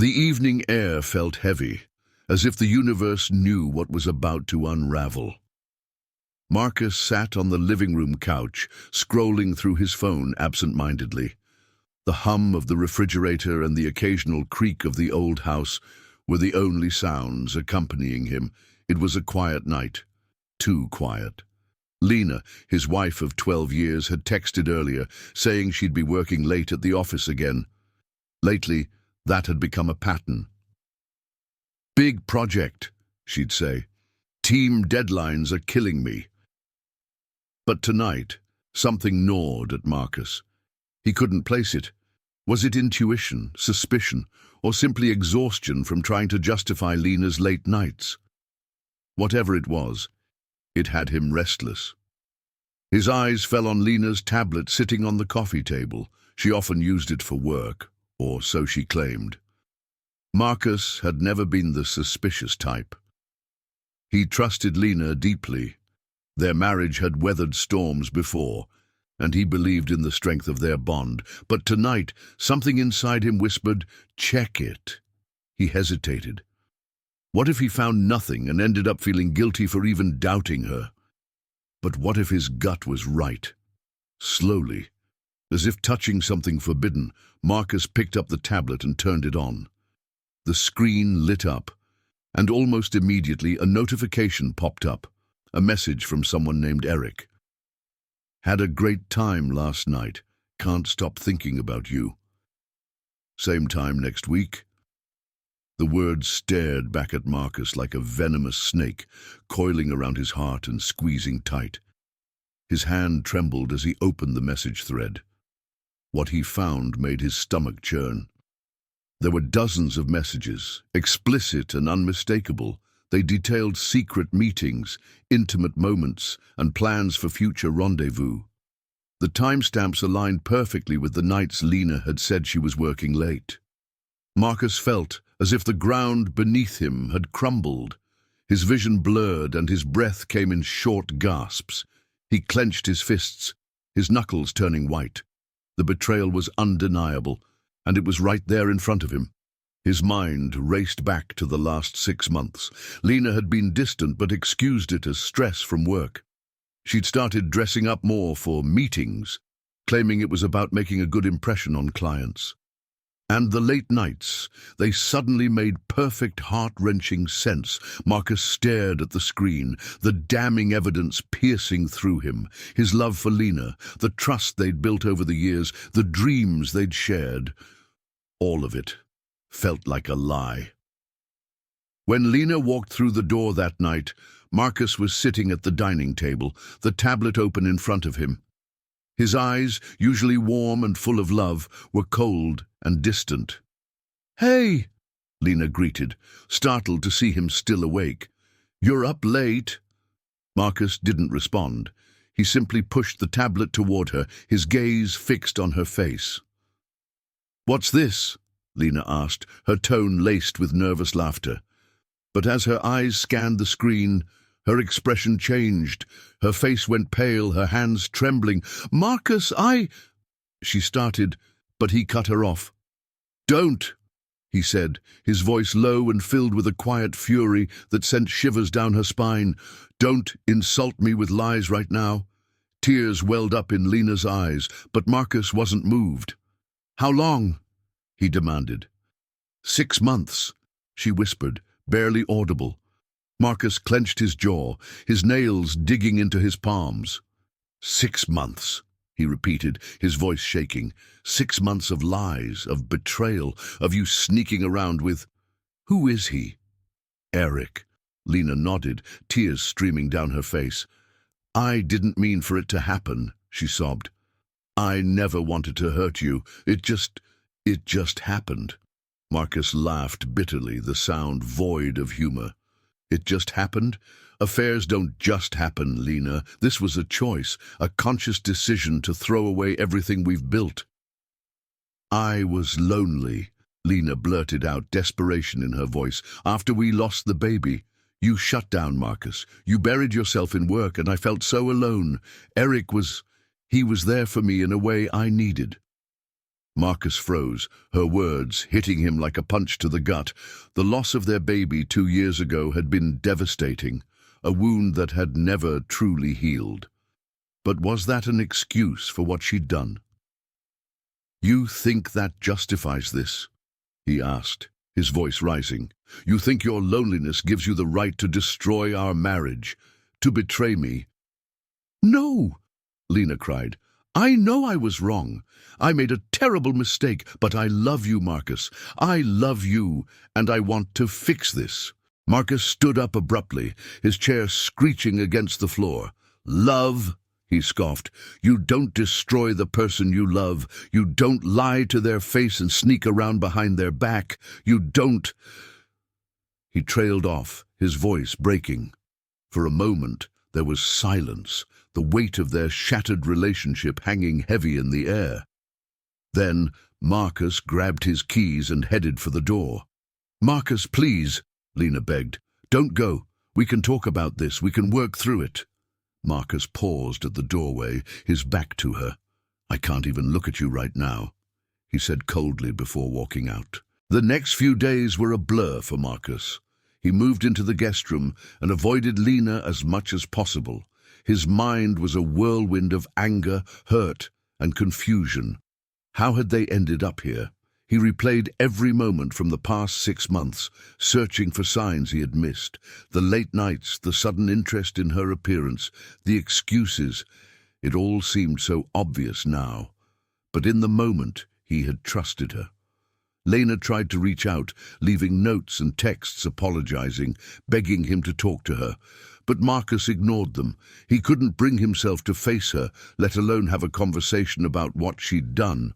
The evening air felt heavy, as if the universe knew what was about to unravel. Marcus sat on the living room couch, scrolling through his phone absent-mindedly. The hum of the refrigerator and the occasional creak of the old house were the only sounds accompanying him. It was a quiet night. Too quiet. Lena, his wife of 12 years, had texted earlier, saying she'd be working late at the office again. Lately, that had become a pattern. "Big project," she'd say. "Team deadlines are killing me." But tonight, something gnawed at Marcus. He couldn't place it. Was it intuition, suspicion, or simply exhaustion from trying to justify Lena's late nights? Whatever it was, it had him restless. His eyes fell on Lena's tablet sitting on the coffee table. She often used it for work, or so she claimed. Marcus had never been the suspicious type. He trusted Lena deeply. Their marriage had weathered storms before, and he believed in the strength of their bond. But tonight, something inside him whispered, "Check it." He hesitated. What if he found nothing and ended up feeling guilty for even doubting her? But what if his gut was right? Slowly, as if touching something forbidden, Marcus picked up the tablet and turned it on. The screen lit up, and almost immediately a notification popped up, a message from someone named Eric. "Had a great time last night. Can't stop thinking about you. Same time next week." The words stared back at Marcus like a venomous snake, coiling around his heart and squeezing tight. His hand trembled as he opened the message thread. What he found made his stomach churn. There were dozens of messages, explicit and unmistakable. They detailed secret meetings, intimate moments, and plans for future rendezvous. The timestamps aligned perfectly with the nights Lena had said she was working late. Marcus felt as if the ground beneath him had crumbled. His vision blurred and his breath came in short gasps. He clenched his fists, his knuckles turning white. The betrayal was undeniable, and it was right there in front of him. His mind raced back to the last 6 months. Lena had been distant but excused it as stress from work. She'd started dressing up more for meetings, claiming it was about making a good impression on clients. And the late nights, they suddenly made perfect, heart-wrenching sense. Marcus stared at the screen, the damning evidence piercing through him. His love for Lena, the trust they'd built over the years, the dreams they'd shared. All of it felt like a lie. When Lena walked through the door that night, Marcus was sitting at the dining table, the tablet open in front of him. His eyes, usually warm and full of love, were cold and distant. "Hey," Lena greeted, startled to see him still awake. "You're up late." Marcus didn't respond. He simply pushed the tablet toward her, his gaze fixed on her face. "What's this?" Lena asked, her tone laced with nervous laughter. But as her eyes scanned the screen, her expression changed. Her face went pale, her hands trembling. "Marcus, She started, but he cut her off. "Don't," he said, his voice low and filled with a quiet fury that sent shivers down her spine. "Don't insult me with lies right now." Tears welled up in Lena's eyes, but Marcus wasn't moved. "How long?" he demanded. 6 months, she whispered, barely audible. Marcus clenched his jaw, his nails digging into his palms. 6 months, he repeated, his voice shaking. 6 months of lies, of betrayal, of you sneaking around with... Who is he? Eric. Lena nodded, tears streaming down her face. "I didn't mean for it to happen," she sobbed. "I never wanted to hurt you. It just happened." Marcus laughed bitterly, the sound void of humor. "It just happened? Affairs don't just happen, Lena. This was a choice, a conscious decision to throw away everything we've built." "I was lonely," Lena blurted out, desperation in her voice. "After we lost the baby, you shut down, Marcus. You buried yourself in work, and I felt so alone. Eric was... he was there for me in a way I needed." Marcus froze, her words hitting him like a punch to the gut. The loss of their baby 2 years ago had been devastating, a wound that had never truly healed. But was that an excuse for what she'd done? "You think that justifies this?" he asked, his voice rising. "You think your loneliness gives you the right to destroy our marriage, to betray me?" "No!" Lena cried. "I know I was wrong. I made a terrible mistake, but I love you, Marcus. I love you, and I want to fix this." Marcus stood up abruptly, his chair screeching against the floor. "Love?" he scoffed. "You don't destroy the person you love. You don't lie to their face and sneak around behind their back. You don't—" He trailed off, his voice breaking. For a moment, there was silence, the weight of their shattered relationship hanging heavy in the air. Then Marcus grabbed his keys and headed for the door. "Marcus, please," Lena begged. "Don't go. We can talk about this. We can work through it." Marcus paused at the doorway, his back to her. "I can't even look at you right now," he said coldly before walking out. The next few days were a blur for Marcus. He moved into the guest room and avoided Lena as much as possible. His mind was a whirlwind of anger, hurt, and confusion. How had they ended up here? He replayed every moment from the past 6 months, searching for signs he had missed. The late nights, the sudden interest in her appearance, the excuses. It all seemed so obvious now. But in the moment, he had trusted her. Lena tried to reach out, leaving notes and texts apologizing, begging him to talk to her. But Marcus ignored them. He couldn't bring himself to face her, let alone have a conversation about what she'd done.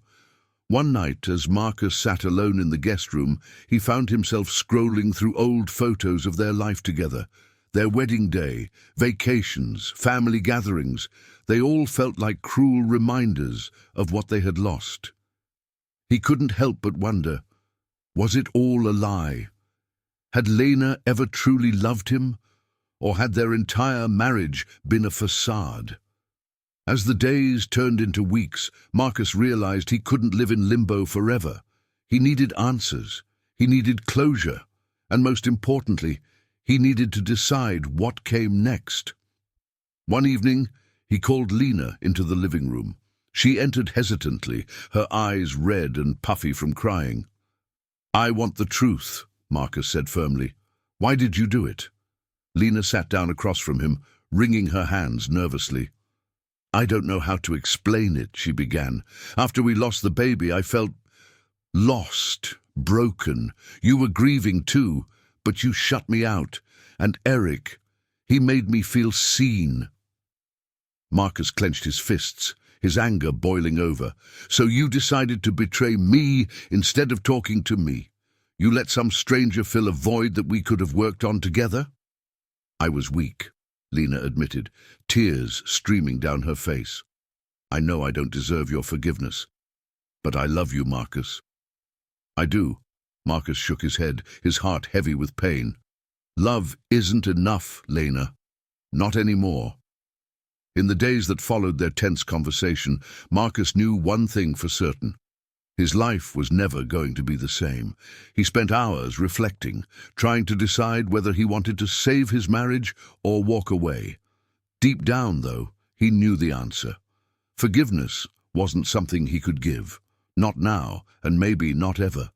One night, as Marcus sat alone in the guest room, he found himself scrolling through old photos of their life together. Their wedding day, vacations, family gatherings, they all felt like cruel reminders of what they had lost. He couldn't help but wonder, was it all a lie? Had Lena ever truly loved him? Or had their entire marriage been a facade? As the days turned into weeks, Marcus realized he couldn't live in limbo forever. He needed answers, he needed closure, and most importantly, he needed to decide what came next. One evening, he called Lena into the living room. She entered hesitantly, her eyes red and puffy from crying. "I want the truth," Marcus said firmly. "Why did you do it?" Lena sat down across from him, wringing her hands nervously. "I don't know how to explain it," she began. "After we lost the baby, I felt lost, broken. You were grieving too, but you shut me out. And Eric, he made me feel seen." Marcus clenched his fists, his anger boiling over. "So you decided to betray me instead of talking to me? You let some stranger fill a void that we could have worked on together?" "I was weak," Lena admitted, tears streaming down her face. "I know I don't deserve your forgiveness, but I love you, Marcus." "I do." Marcus shook his head, his heart heavy with pain. "Love isn't enough, Lena. Not anymore." In the days that followed their tense conversation, Marcus knew one thing for certain. His life was never going to be the same. He spent hours reflecting, trying to decide whether he wanted to save his marriage or walk away. Deep down, though, he knew the answer. Forgiveness wasn't something he could give. Not now, and maybe not ever.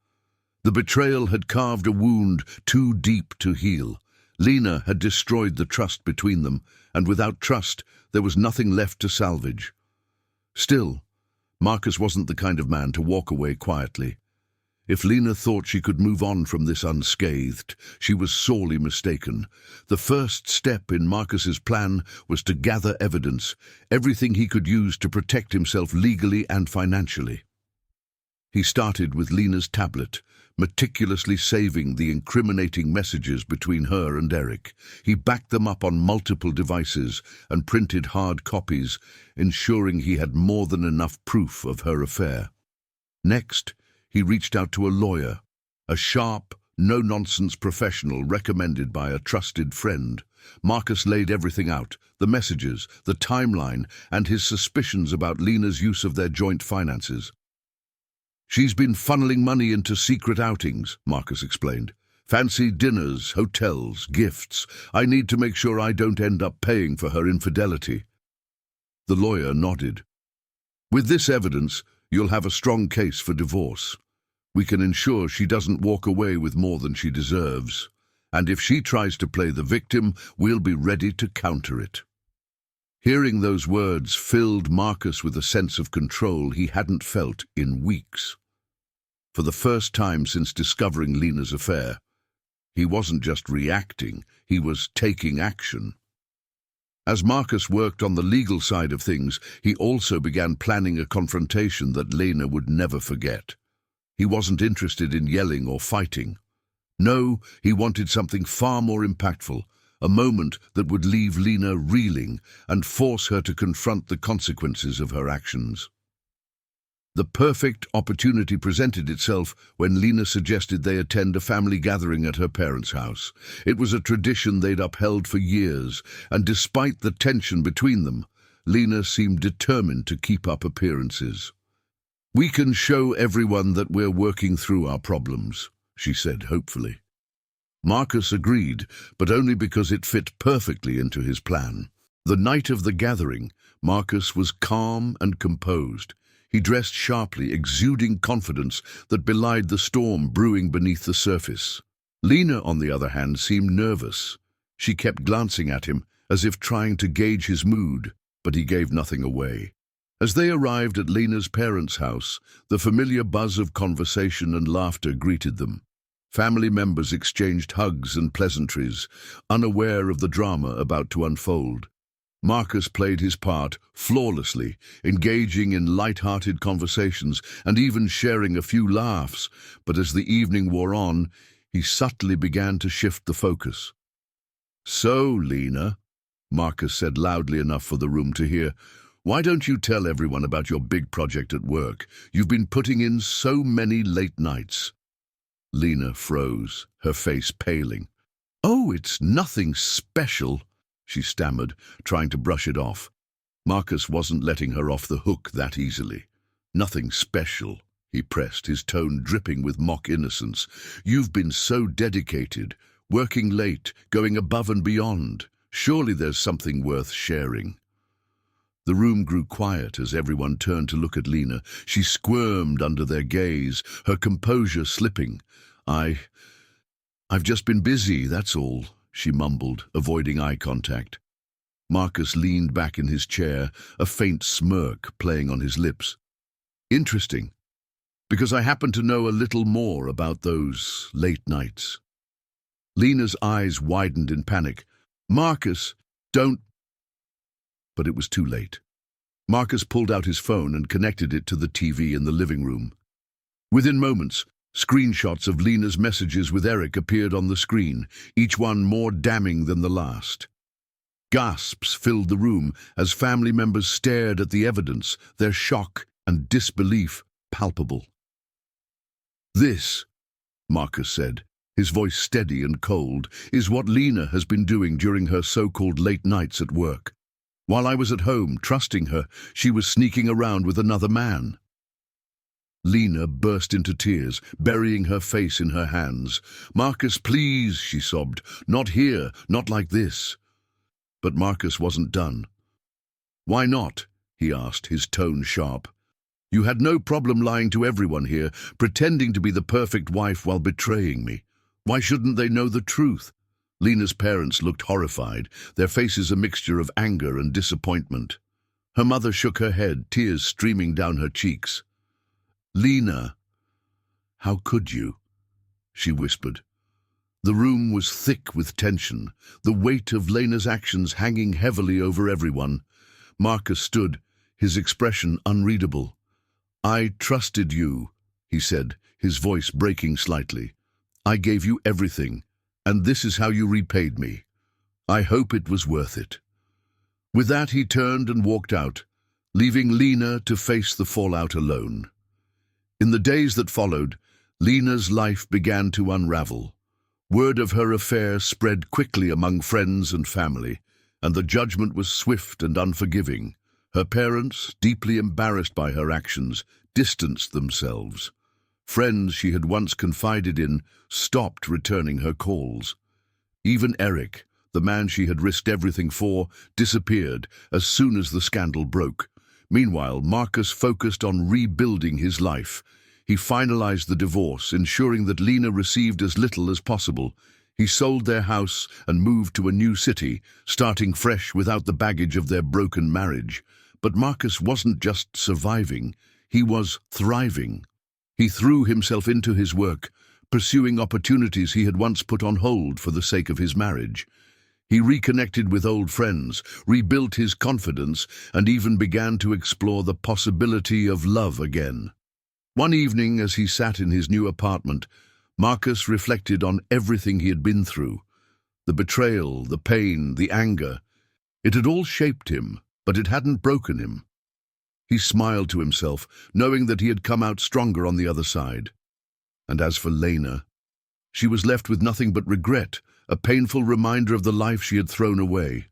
The betrayal had carved a wound too deep to heal. Lena had destroyed the trust between them, and without trust, there was nothing left to salvage. Still, Marcus wasn't the kind of man to walk away quietly. If Lena thought she could move on from this unscathed, she was sorely mistaken. The first step in Marcus's plan was to gather evidence, everything he could use to protect himself legally and financially. He started with Lena's tablet, meticulously saving the incriminating messages between her and Eric. He backed them up on multiple devices and printed hard copies, ensuring he had more than enough proof of her affair. Next, he reached out to a lawyer, a sharp, no-nonsense professional recommended by a trusted friend. Marcus laid everything out, the messages, the timeline, and his suspicions about Lena's use of their joint finances. She's been funneling money into secret outings, Marcus explained. Fancy dinners, hotels, gifts. I need to make sure I don't end up paying for her infidelity. The lawyer nodded. With this evidence, you'll have a strong case for divorce. We can ensure she doesn't walk away with more than she deserves. And if she tries to play the victim, we'll be ready to counter it. Hearing those words filled Marcus with a sense of control he hadn't felt in weeks. For the first time since discovering Lena's affair, he wasn't just reacting, he was taking action. As Marcus worked on the legal side of things, he also began planning a confrontation that Lena would never forget. He wasn't interested in yelling or fighting. No, he wanted something far more impactful, a moment that would leave Lena reeling and force her to confront the consequences of her actions. The perfect opportunity presented itself when Lena suggested they attend a family gathering at her parents' house. It was a tradition they'd upheld for years, and despite the tension between them, Lena seemed determined to keep up appearances. "We can show everyone that we're working through our problems," she said hopefully. Marcus agreed, but only because it fit perfectly into his plan. The night of the gathering, Marcus was calm and composed. He dressed sharply, exuding confidence that belied the storm brewing beneath the surface. Lena, on the other hand, seemed nervous. She kept glancing at him, as if trying to gauge his mood, but he gave nothing away. As they arrived at Lena's parents' house, the familiar buzz of conversation and laughter greeted them. Family members exchanged hugs and pleasantries, unaware of the drama about to unfold. Marcus played his part flawlessly, engaging in light-hearted conversations and even sharing a few laughs, but as the evening wore on, he subtly began to shift the focus. "So, Lena," Marcus said loudly enough for the room to hear, "why don't you tell everyone about your big project at work? You've been putting in so many late nights." Lena froze, her face paling. "Oh, it's nothing special," she stammered, trying to brush it off. Marcus wasn't letting her off the hook that easily. "Nothing special," he pressed, his tone dripping with mock innocence. "You've been so dedicated, working late, going above and beyond. Surely there's something worth sharing." The room grew quiet as everyone turned to look at Lena. She squirmed under their gaze, her composure slipping. I've just been busy, that's all," she mumbled, avoiding eye contact. Marcus leaned back in his chair, a faint smirk playing on his lips. "Interesting, because I happen to know a little more about those late nights." Lena's eyes widened in panic. "Marcus, don't—" But it was too late. Marcus pulled out his phone and connected it to the TV in the living room. Within moments, screenshots of Lena's messages with Eric appeared on the screen, each one more damning than the last. Gasps filled the room as family members stared at the evidence, their shock and disbelief palpable. "This," Marcus said, his voice steady and cold, "is what Lena has been doing during her so-called late nights at work. While I was at home, trusting her, she was sneaking around with another man." Lena burst into tears, burying her face in her hands. "Marcus, please," she sobbed. "Not here, not like this." But Marcus wasn't done. "Why not?" he asked, his tone sharp. "You had no problem lying to everyone here, pretending to be the perfect wife while betraying me. Why shouldn't they know the truth?" Lena's parents looked horrified, their faces a mixture of anger and disappointment. Her mother shook her head, tears streaming down her cheeks. "Lena, how could you?" she whispered. The room was thick with tension, the weight of Lena's actions hanging heavily over everyone. Marcus stood, his expression unreadable. "I trusted you," he said, his voice breaking slightly. "I gave you everything, and this is how you repaid me. I hope it was worth it." With that, he turned and walked out, leaving Lena to face the fallout alone. In the days that followed, Lena's life began to unravel. Word of her affair spread quickly among friends and family, and the judgment was swift and unforgiving. Her parents, deeply embarrassed by her actions, distanced themselves. Friends she had once confided in stopped returning her calls. Even Eric, the man she had risked everything for, disappeared as soon as the scandal broke. Meanwhile, Marcus focused on rebuilding his life. He finalized the divorce, ensuring that Lena received as little as possible. He sold their house and moved to a new city, starting fresh without the baggage of their broken marriage. But Marcus wasn't just surviving, he was thriving. He threw himself into his work, pursuing opportunities he had once put on hold for the sake of his marriage. He reconnected with old friends, rebuilt his confidence, and even began to explore the possibility of love again. One evening, as he sat in his new apartment, Marcus reflected on everything he had been through. The betrayal, the pain, the anger. It had all shaped him, but it hadn't broken him. He smiled to himself, knowing that he had come out stronger on the other side. And as for Lena, she was left with nothing but regret, a painful reminder of the life she had thrown away.